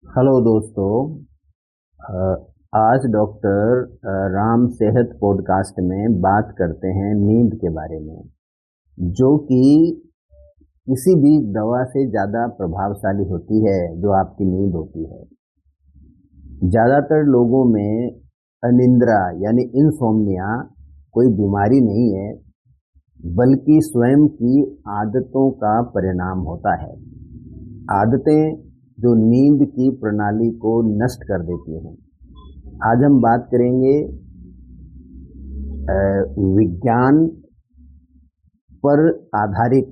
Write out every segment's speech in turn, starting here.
Hello दोस्तों। आज doctor Ram सेहत पॉडकास्ट में बात करते हैं नींद के बारे में, जो कि किसी भी दवा से ज़्यादा प्रभावशाली होती है। जो आपकी नींद होती है, ज़्यादातर लोगों में अनिद्रा यानी इंसोम्निया कोई बीमारी नहीं है, बल्कि स्वयं की आदतों का परिणाम होता है। आदतें जो नींद की प्रणाली को नष्ट कर देती हैं। आज हम बात करेंगे विज्ञान पर आधारित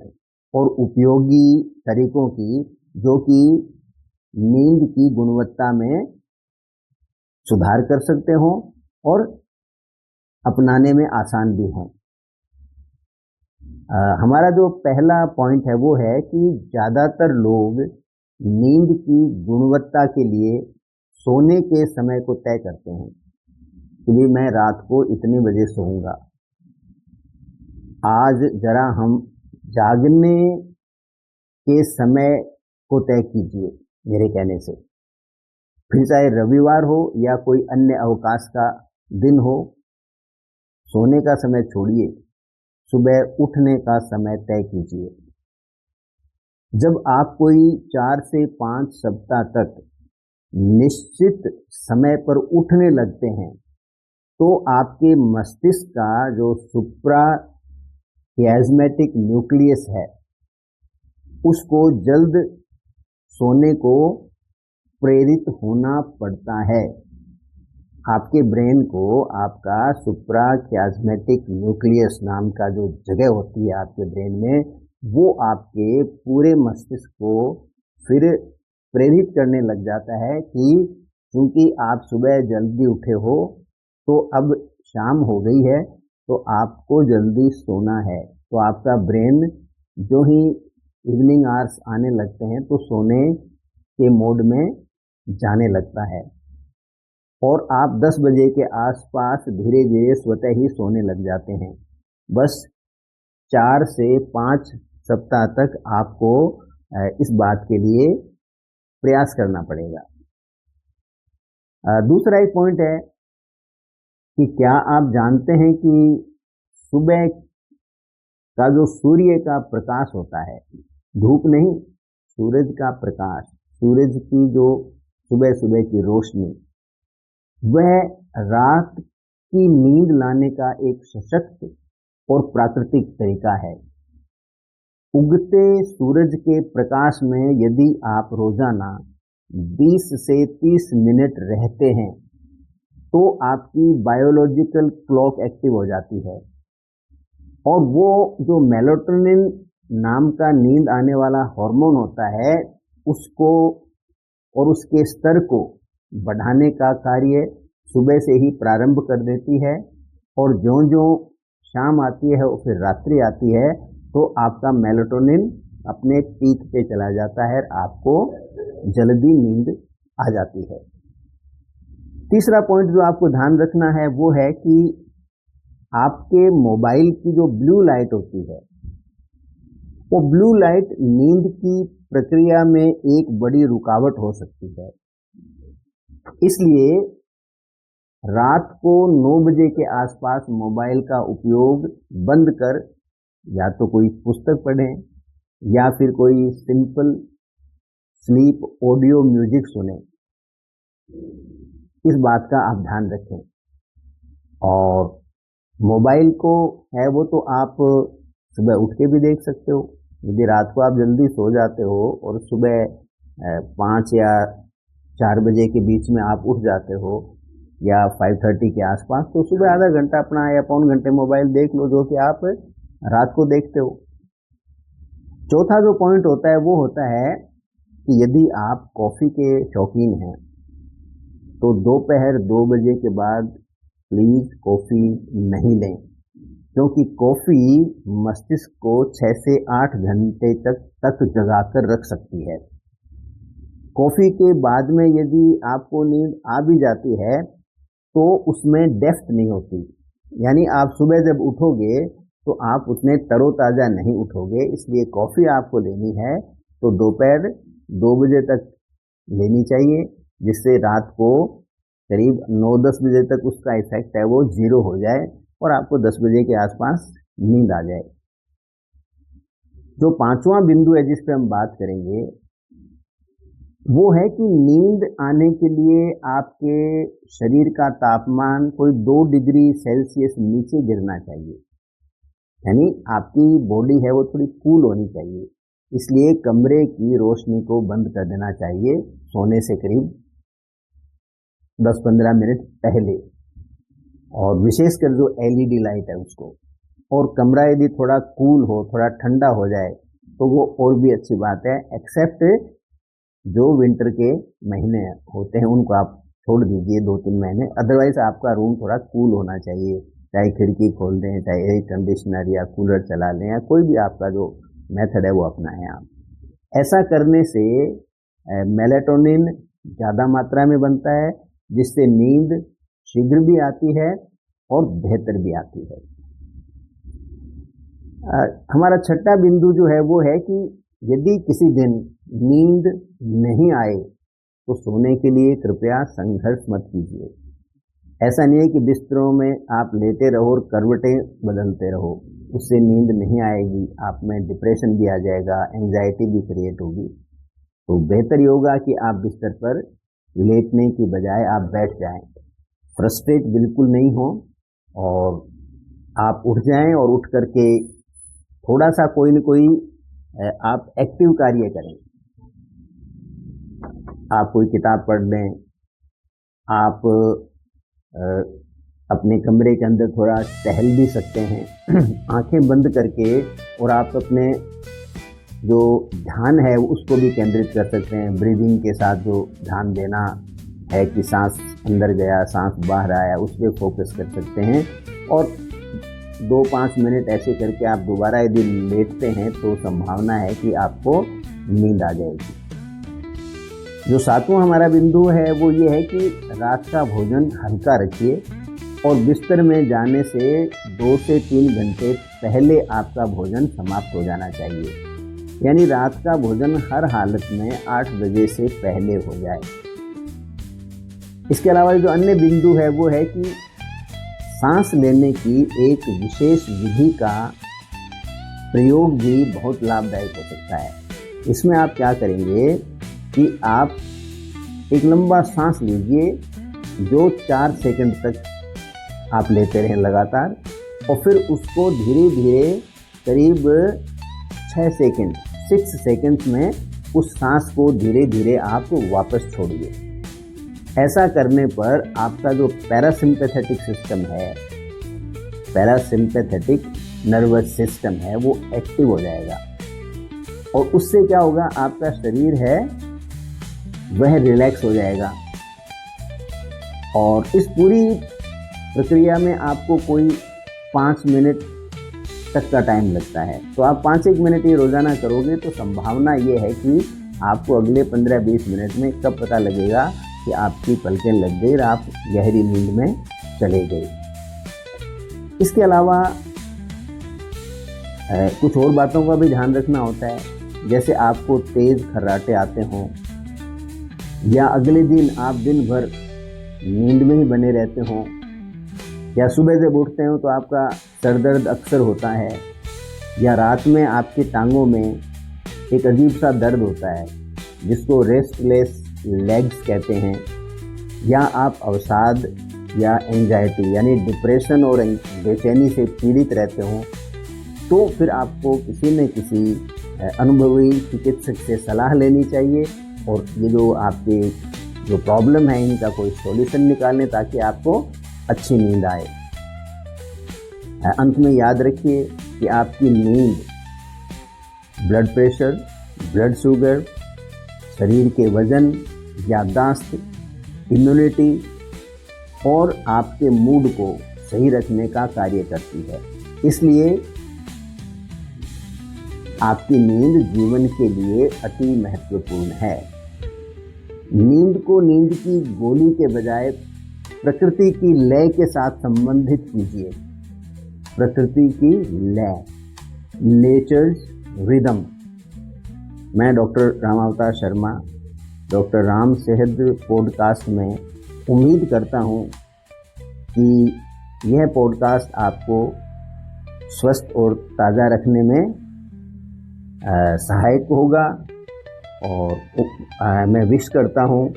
और उपयोगी तरीकों की, जो कि नींद की गुणवत्ता में सुधार कर सकते हों और अपनाने में आसान भी हों। हमारा जो पहला पॉइंट है वो है कि ज़्यादातर लोग नींद की गुणवत्ता के लिए सोने के समय को तय करते हैं कि मैं रात को इतने बजे सोऊंगा। आज जरा हम जागने के समय को तय कीजिए मेरे कहने से। फिर चाहे रविवार हो या कोई अन्य अवकाश का दिन हो, सोने का समय छोड़िए, सुबह उठने का समय तय कीजिए। जब आप कोई 4 से 5 सप्ताह तक निश्चित समय पर उठने लगते हैं, तो आपके मस्तिष्क का जो सुप्रा कियास्मेटिक न्यूक्लियस है, उसको जल्द सोने को प्रेरित होना पड़ता है। आपके ब्रेन को आपका सुप्रा कियास्मेटिक न्यूक्लियस नाम का जो जगह होती है आपके ब्रेन में, वो आपके पूरे मस्तिष्क को फिर प्रेरित करने लग जाता है कि क्योंकि आप सुबह जल्दी उठे हो, तो अब शाम हो गई है, तो आपको जल्दी सोना है। तो आपका ब्रेन जो ही इवनिंग आवर्स आने लगते हैं तो सोने के मोड में जाने लगता है, और आप 10 बजे के आसपास धीरे धीरे स्वतः ही सोने लग जाते हैं। बस 4 से 5 सप्ताह तक आपको इस बात के लिए प्रयास करना पड़ेगा। दूसरा एक पॉइंट है कि क्या आप जानते हैं कि सुबह का जो सूर्य का प्रकाश होता है, धूप नहीं, सूरज का प्रकाश, सूरज की जो सुबह सुबह की रोशनी, वह रात की नींद लाने का एक सशक्त और प्राकृतिक तरीका है। उगते सूरज के प्रकाश में यदि आप रोजाना 20 से 30 मिनट रहते हैं, तो आपकी बायोलॉजिकल क्लॉक एक्टिव हो जाती है, और वो जो मेलाटोनिन नाम का नींद आने वाला हार्मोन होता है, उसको और उसके स्तर को बढ़ाने का कार्य सुबह से ही प्रारंभ कर देती है। और ज्यों ज्यों शाम आती है और फिर रात्रि आती है, तो आपका मेलाटोनिन अपने पीक पे चला जाता है और आपको जल्दी नींद आ जाती है। तीसरा पॉइंट जो आपको ध्यान रखना है वो है कि आपके मोबाइल की जो ब्लू लाइट होती है, वो ब्लू लाइट नींद की प्रक्रिया में एक बड़ी रुकावट हो सकती है। इसलिए रात को 9 बजे के आसपास मोबाइल का उपयोग बंद कर या तो कोई पुस्तक पढ़ें या फिर कोई सिंपल स्लीप ऑडियो म्यूजिक सुने। इस बात का आप ध्यान रखें। और मोबाइल को है वो तो आप सुबह उठ के भी देख सकते हो। यदि रात को आप जल्दी सो जाते हो और सुबह 5 या 4 बजे के बीच में आप उठ जाते हो या 5:30 के आसपास, तो सुबह आधा घंटा अपना या पौन घंटे मोबाइल देख लो, जो कि आप रात को देखते हो। चौथा जो पॉइंट होता है वो होता है कि यदि आप कॉफ़ी के शौकीन हैं, तो दोपहर 2 बजे के बाद प्लीज़ कॉफ़ी नहीं लें, क्योंकि कॉफ़ी मस्तिष्क को 6 से 8 घंटे तक जगाकर रख सकती है। कॉफ़ी के बाद में यदि आपको नींद आ भी जाती है, तो उसमें डेप्थ नहीं होती, यानी आप सुबह जब उठोगे तो आप उतने तरोताज़ा नहीं उठोगे। इसलिए कॉफ़ी आपको लेनी है तो दोपहर 2 बजे तक लेनी चाहिए, जिससे रात को करीब 9-10 बजे तक उसका इफेक्ट है वो 0 हो जाए और आपको 10 बजे के आसपास नींद आ जाए। जो पांचवा बिंदु है जिस पे हम बात करेंगे वो है कि नींद आने के लिए आपके शरीर का तापमान कोई 2 डिग्री सेल्सियस नीचे गिरना चाहिए, यानी आपकी बॉडी है वो थोड़ी कूल होनी चाहिए। इसलिए कमरे की रोशनी को बंद कर देना चाहिए सोने से करीब 10-15 मिनट पहले, और विशेषकर जो एलईडी लाइट है उसको। और कमरा यदि थोड़ा कूल हो, थोड़ा ठंडा हो जाए तो वो और भी अच्छी बात है, एक्सेप्ट जो विंटर के महीने होते हैं उनको आप छोड़ दीजिए 2-3 महीने। अदरवाइज आपका रूम थोड़ा कूल होना चाहिए, चाहे खिड़की खोल दें, चाहे एयर कंडीशनर या कूलर चला लें, या कोई भी आपका जो मेथड है वो अपनाएं आप। ऐसा करने से मेलाटोनिन ज़्यादा मात्रा में बनता है, जिससे नींद शीघ्र भी आती है और बेहतर भी आती है। हमारा छठा बिंदु जो है वो है कि यदि किसी दिन नींद नहीं आए तो सोने के लिए कृपया संघर्ष मत कीजिए। ऐसा नहीं है कि बिस्तरों में आप लेटे रहो और करवटें बदलते रहो, उससे नींद नहीं आएगी, आप में डिप्रेशन भी आ जाएगा, एंजाइटी भी क्रिएट होगी। तो बेहतर ये होगा कि आप बिस्तर पर लेटने की बजाय आप बैठ जाएं, फ्रस्ट्रेट बिल्कुल नहीं हो, और आप उठ जाएं और उठ करके थोड़ा सा कोई न कोई आप एक्टिव कार्य करें। आप कोई किताब पढ़ लें, आप अपने कमरे के अंदर थोड़ा टहल भी सकते हैं आंखें बंद करके, और आप अपने जो ध्यान है उसको भी केंद्रित कर सकते हैं। ब्रीदिंग के साथ जो ध्यान देना है कि सांस अंदर गया, सांस बाहर आया, उस पर फोकस कर सकते हैं। और 2-5 मिनट ऐसे करके आप दोबारा यदि लेटते हैं तो संभावना है कि आपको नींद आ जाएगी। जो सातवां हमारा बिंदु है वो ये है कि रात का भोजन हल्का रखिए, और बिस्तर में जाने से 2 से 3 घंटे पहले आपका भोजन समाप्त हो जाना चाहिए, यानी रात का भोजन हर हालत में 8 बजे से पहले हो जाए। इसके अलावा जो अन्य बिंदु है वो है कि सांस लेने की एक विशेष विधि का प्रयोग भी बहुत लाभदायक हो सकता है। इसमें आप क्या करेंगे कि आप एक लंबा सांस लीजिए जो 4 सेकंड तक आप लेते रहें लगातार, और फिर उसको धीरे धीरे करीब 6 सेकंड में उस सांस को धीरे धीरे आप वापस छोड़िए। ऐसा करने पर आपका जो पैरासिम्पैथेटिक सिस्टम है, पैरासिम्पैथेटिक नर्वस सिस्टम है, वो एक्टिव हो जाएगा, और उससे क्या होगा, आपका शरीर है वह रिलैक्स हो जाएगा। और इस पूरी प्रक्रिया में आपको कोई 5 मिनट तक का टाइम लगता है। तो आप 5-1 मिनट ये रोज़ाना करोगे तो संभावना ये है कि आपको अगले 15-20 मिनट में कब पता लगेगा कि आपकी पलकें लग गई और आप गहरी नींद में चले गए। इसके अलावा कुछ और बातों का भी ध्यान रखना होता है, जैसे आपको तेज़ खर्राटे आते हों, या अगले दिन आप दिन भर नींद में ही बने रहते हों, या सुबह जब उठते हो तो आपका सर दर्द अक्सर होता है, या रात में आपकी टांगों में एक अजीब सा दर्द होता है जिसको रेस्टलेस लेग्स कहते हैं, या आप अवसाद या एंजाइटी यानी डिप्रेशन और बेचैनी से पीड़ित रहते हो, तो फिर आपको किसी न किसी अनुभवी चिकित्सक से सलाह लेनी चाहिए, और ये जो आपके जो प्रॉब्लम है इनका कोई सॉल्यूशन निकालें ताकि आपको अच्छी नींद आए। अंत में याद रखिए कि आपकी नींद ब्लड प्रेशर, ब्लड शुगर, शरीर के वजन, याददाश्त, इम्यूनिटी और आपके मूड को सही रखने का कार्य करती है। इसलिए आपकी नींद जीवन के लिए अति महत्वपूर्ण है। नींद को नींद की गोली के बजाय प्रकृति की लय के साथ संबंधित कीजिए। प्रकृति की लय, नेचर्स रिदम। मैं डॉक्टर रामावतार शर्मा डॉक्टर राम सेहत पॉडकास्ट में उम्मीद करता हूँ कि यह पॉडकास्ट आपको स्वस्थ और ताज़ा रखने में सहायक होगा। और मैं विश करता हूँ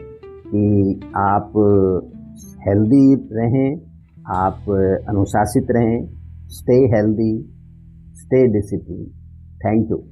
कि आप हेल्दी रहें, आप अनुशासित रहें। Stay healthy, stay discipline. Thank you.